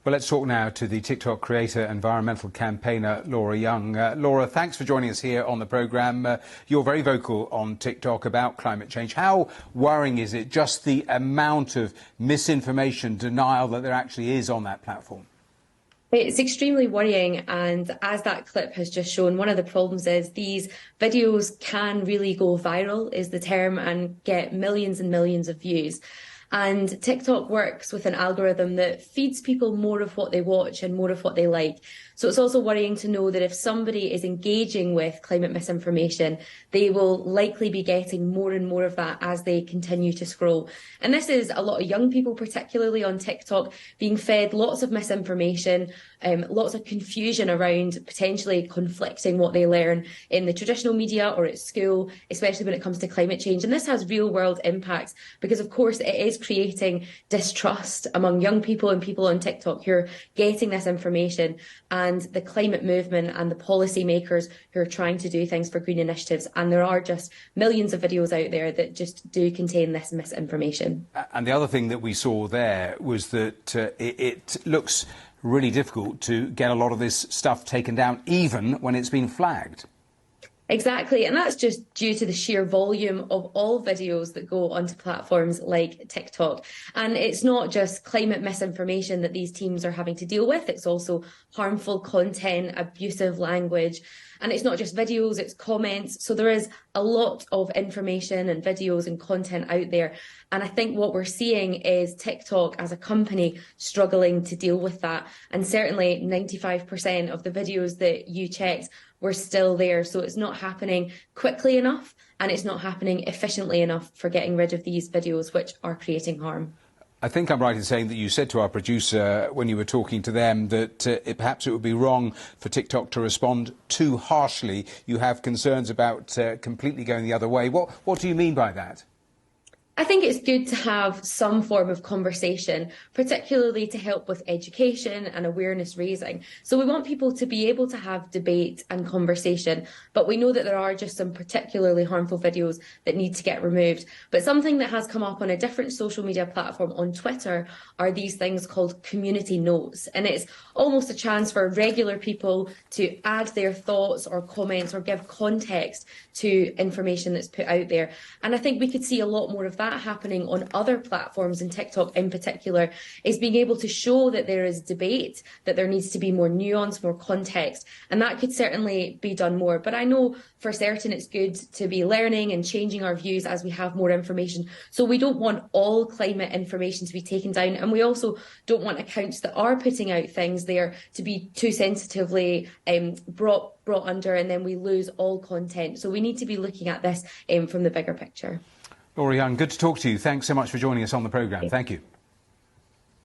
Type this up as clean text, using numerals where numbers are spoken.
Well, let's talk now to the TikTok creator, environmental campaigner, Laura Young. Laura, thanks for joining us here on the programme. You're very vocal on TikTok about climate change. How worrying is it, just the amount of misinformation, denial that there actually is on that platform? It's extremely worrying, and as that clip has just shown, one of the problems is these videos can really go viral, is the term, and get millions and millions of views. And TikTok works with an algorithm that feeds people more of what they watch and more of what they like. So it's also worrying to know that if somebody is engaging with climate misinformation, they will likely be getting more and more of that as they continue to scroll. And this is a lot of young people, particularly on TikTok, being fed lots of misinformation, lots of confusion around potentially conflicting what they learn in the traditional media or at school, especially when it comes to climate change. And this has real world impacts because, of course, it is creating distrust among young people and people on TikTok who are getting this information, and the climate movement and the policy makers who are trying to do things for green initiatives. And there are just millions of videos out there that just do contain this misinformation. And the other thing that we saw there was that it looks really difficult to get a lot of this stuff taken down, even when it's been flagged. Exactly, and that's just due to the sheer volume of all videos that go onto platforms like TikTok. And it's not just climate misinformation that these teams are having to deal with, it's also harmful content, abusive language, and it's not just videos, it's comments. So there is a lot of information and videos and content out there. And I think what we're seeing is TikTok as a company struggling to deal with that. And certainly 95% of the videos that you checked were still there. So it's not happening quickly enough, and it's not happening efficiently enough for getting rid of these videos which are creating harm. I think I'm right in saying that you said to our producer when you were talking to them that perhaps it would be wrong for TikTok to respond too harshly. You have concerns about completely going the other way. What do you mean by that? I think it's good to have some form of conversation, particularly to help with education and awareness raising. So we want people to be able to have debate and conversation, but we know that there are just some particularly harmful videos that need to get removed. But something that has come up on a different social media platform, on Twitter, are these things called community notes. And it's almost a chance for regular people to add their thoughts or comments or give context to information that's put out there. And I think we could see a lot more of that happening on other platforms, and TikTok in particular, is being able to show that there is debate, that there needs to be more nuance, more context, and that could certainly be done more. But I know for certain it's good to be learning and changing our views as we have more information. So we don't want all climate information to be taken down, and we also don't want accounts that are putting out things there to be too sensitively brought under, and then we lose all content. So we need to be looking at this from the bigger picture. Laura Young, good to talk to you. Thanks so much for joining us on the programme. Thank you.